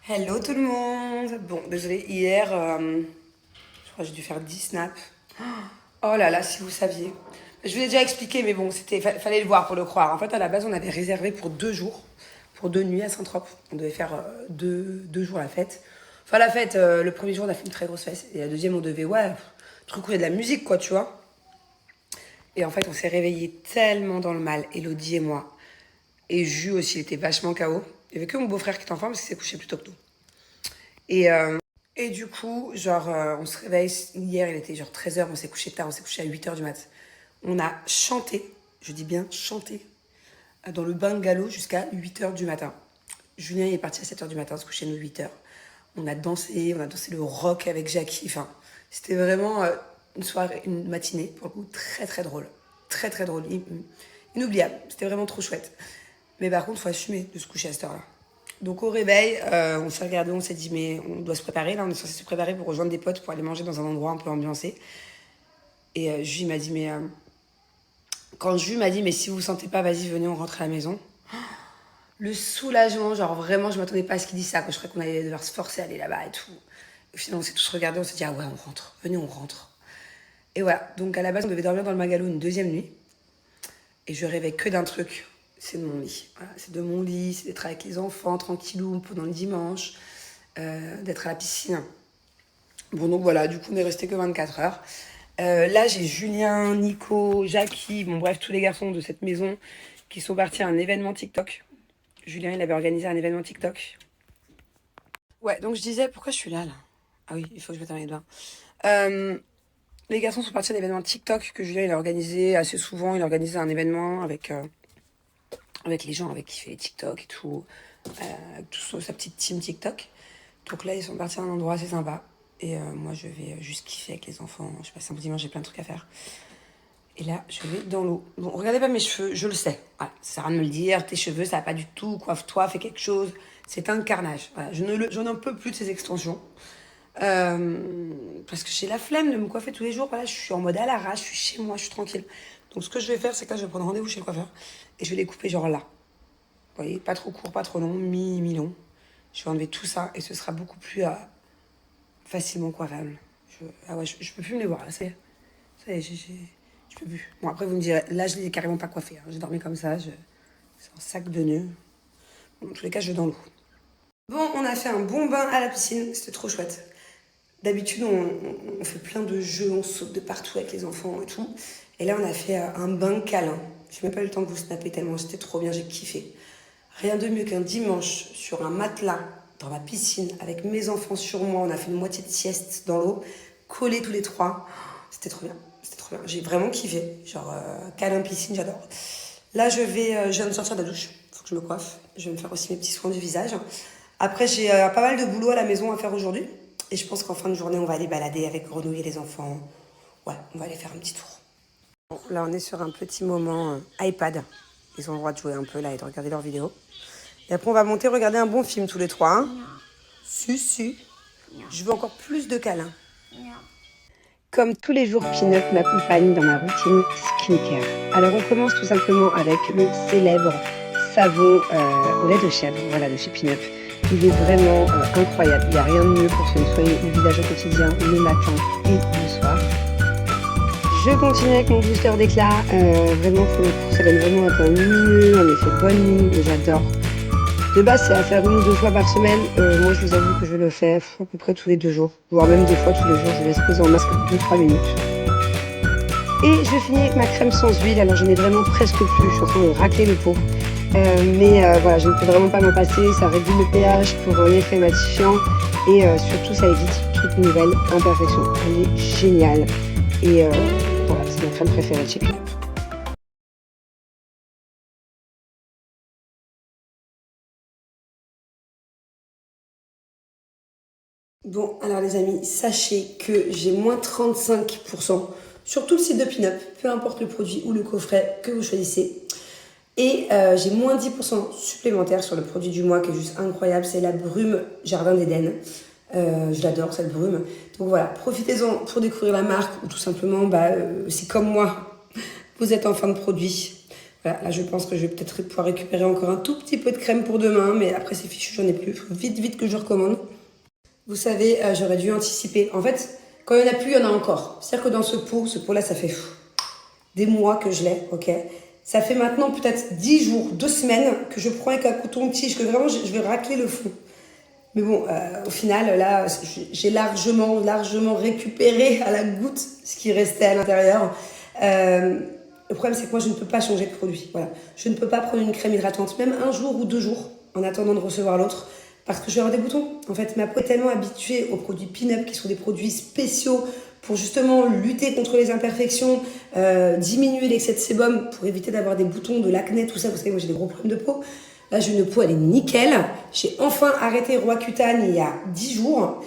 Hello tout le monde. Bon, désolé, hier, je crois que j'ai dû faire 10 snaps. Oh là là, si vous saviez. Je vous ai déjà expliqué, mais bon, fallait le voir pour le croire. En fait, à la base, on avait réservé pour 2 jours, pour 2 nuits à Saint-Trope. On devait faire deux jours la fête. Enfin, la fête, le premier jour, on a fait une très grosse fête. Et la deuxième, on devait, ouais, truc où il y a de la musique, quoi, tu vois. Et en fait, on s'est réveillés tellement dans le mal, Elodie et moi. Et Jus aussi, il était vachement KO. Il y avait que mon beau-frère qui était en forme parce qu'il s'est couché plus tôt que nous. Et, euh, et du coup, genre, on se réveille. Hier, il était genre 13h, on s'est couché tard, on s'est couché à 8h du mat. On a chanté, je dis bien chanté, dans le bungalow jusqu'à 8h du matin. Julien il est parti à 7h du matin, se coucher nous 8h. On a dansé le rock avec Jackie. Enfin, c'était vraiment une soirée, une matinée, pour le coup, très très drôle. Très très drôle. Inoubliable. C'était vraiment trop chouette. Mais par contre, il faut assumer de se coucher à cette heure-là. Donc au réveil, on s'est regardé, on s'est dit mais on doit se préparer, là on est censé se préparer pour rejoindre des potes pour aller manger dans un endroit un peu ambiancé. Et Jules m'a dit mais quand Jules m'a dit mais si vous vous sentez pas, vas-y venez on rentre à la maison. Le soulagement, genre vraiment je m'attendais pas à ce qu'il dise ça, quoi. Je croyais qu'on allait devoir se forcer à aller là-bas et tout. Et finalement on s'est tous regardés, on s'est dit ah ouais on rentre, venez on rentre. Et voilà, donc à la base on devait dormir dans le Magalo une deuxième nuit. Et je rêvais que d'un truc, c'est de mon lit. Voilà, c'est de mon lit, c'est d'être avec les enfants tranquillou pendant le dimanche, d'être à la piscine. Bon, donc voilà, du coup, on est resté que 24 heures. Là, j'ai Julien, Nico, Jackie, bon, bref, tous les garçons de cette maison qui sont partis à un événement TikTok. Julien, il avait organisé un événement TikTok. Ouais, donc je disais, pourquoi je suis là, là? Ah oui, il faut que je me termine bien. Les garçons sont partis à un événement TikTok que Julien, il a organisé assez souvent. Il a organisé un événement avec les gens avec qui il fait les TikTok et tout, avec toute sa petite team TikTok. Donc là, ils sont partis à un endroit assez sympa. Et moi, je vais juste kiffer avec les enfants. Je passe un bon dimanche, j'ai plein de trucs à faire. Et là, je vais dans l'eau. Bon, regardez pas mes cheveux, je le sais. Voilà, ça sert à rien de me le dire. Tes cheveux, ça va pas du tout. Coiffe-toi, fais quelque chose. C'est un carnage. Voilà, je n'en peux plus de ces extensions. Parce que j'ai la flemme de me coiffer tous les jours. Voilà, je suis en mode à l'arrache, je suis chez moi, je suis tranquille. Donc ce que je vais faire, c'est que là, je vais prendre rendez-vous chez le coiffeur. Et je vais les couper genre là. Vous voyez, pas trop court, pas trop long, mi-long. Je vais enlever tout ça et ce sera beaucoup plus facilement coiffable. Ah ouais, je peux plus me les voir là, ça y est, je peux plus. Bon, après, vous me direz, là, je l'ai carrément pas coiffé. Hein. J'ai dormi comme ça, c'est un sac de nœuds. Bon, dans tous les cas, je vais dans l'eau. Bon, on a fait un bon bain à la piscine, c'était trop chouette. D'habitude, on fait plein de jeux, on saute de partout avec les enfants et tout. Et là, on a fait un bain câlin. J'ai même pas eu le temps de vous snapper tellement c'était trop bien, j'ai kiffé. Rien de mieux qu'un dimanche sur un matelas dans la piscine avec mes enfants sur moi. On a fait une moitié de sieste dans l'eau, collés tous les trois. C'était trop bien, c'était trop bien. J'ai vraiment kiffé. Genre câlin piscine, j'adore. Là, je viens de sortir de la douche. Faut que je me coiffe. Je vais me faire aussi mes petits soins du visage. Après, j'ai pas mal de boulot à la maison à faire aujourd'hui. Et je pense qu'en fin de journée, on va aller balader avec Grenouille et les enfants. Ouais, on va aller faire un petit tour. Bon, là, on est sur un petit moment iPad. Ils ont le droit de jouer un peu là et de regarder leurs vidéos. Et après, on va monter regarder un bon film tous les trois. Hein. Si, si. Je veux encore plus de câlins. Comme tous les jours, Peanut m'accompagne dans ma routine skincare. Alors, on commence tout simplement avec le célèbre savon au lait de chèvre, voilà, de chez Peanut. Il est vraiment incroyable. Il n'y a rien de mieux pour se nettoyer le visage au quotidien, le matin et le soir. Je continue avec mon booster d'éclat. Vraiment, ça donne vraiment un teint lumineux, un effet bonne nuit, et j'adore. De base, c'est à faire 1 ou 2 fois par semaine. Moi, je vous avoue que je le fais à peu près tous les 2 jours, voire même des fois tous les jours. Je laisse poser en masque 2-3 minutes. Et je finis avec ma crème sans huile. Alors, je n'ai vraiment presque plus. Je suis en train de racler le pot. Voilà, je ne peux vraiment pas m'en passer. Ça régule le pH pour un effet matifiant. Et surtout, ça évite toute nouvelle imperfection. Elle est géniale. Et voilà, c'est ma crème préférée de chez Peanut. Bon, alors les amis, sachez que j'ai moins 35% sur tout le site de Pinup, peu importe le produit ou le coffret que vous choisissez. Et j'ai moins 10% supplémentaire sur le produit du mois qui est juste incroyable, c'est la brume Jardin d'Éden. Je l'adore cette brume. Donc voilà, profitez-en pour découvrir la marque ou tout simplement, c'est comme moi, vous êtes en fin de produit. Voilà, là, je pense que je vais peut-être pouvoir récupérer encore un tout petit peu de crème pour demain, mais après, c'est fichu, j'en ai plus. Faut vite que je recommande. Vous savez, j'aurais dû anticiper. En fait, quand il n'y en a plus, il y en a encore. C'est-à-dire que dans ce pot-là, ça fait des mois que je l'ai, ok? Ça fait maintenant peut-être 10 jours, 2 semaines que je prends avec un coton-tige, que vraiment, je vais racler le fond. Mais bon, au final, là, j'ai largement récupéré à la goutte ce qui restait à l'intérieur. Le problème, c'est que moi, je ne peux pas changer de produit. Voilà. Je ne peux pas prendre une crème hydratante, même un jour ou 2 jours, en attendant de recevoir l'autre, parce que je vais avoir des boutons. En fait, ma peau est tellement habituée aux produits Pin-Up, qui sont des produits spéciaux pour justement lutter contre les imperfections, diminuer l'excès de sébum, pour éviter d'avoir des boutons, de l'acné, tout ça. Vous savez, moi, j'ai des gros problèmes de peau. Là, j'ai une peau, elle est nickel. J'ai enfin arrêté Roaccutane il y a 10 jours.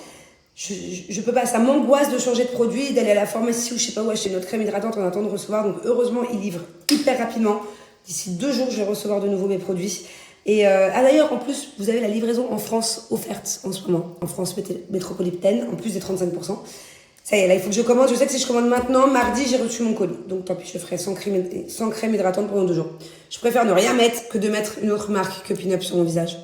Je peux pas, ça m'angoisse de changer de produit, d'aller à la pharmacie ou je sais pas où acheter notre crème hydratante en attendant de recevoir. Donc heureusement, ils livrent hyper rapidement. D'ici 2 jours, je vais recevoir de nouveau mes produits. Et d'ailleurs, en plus, vous avez la livraison en France offerte en ce moment, en France métropolitaine, en plus des 35%. Ça y est, là, il faut que je commande. Je sais que si je commande maintenant, mardi, j'ai reçu mon colis. Donc tant pis, je ferai sans crème hydratante pendant 2 jours. Je préfère ne rien mettre que de mettre une autre marque que Pin-Up sur mon visage.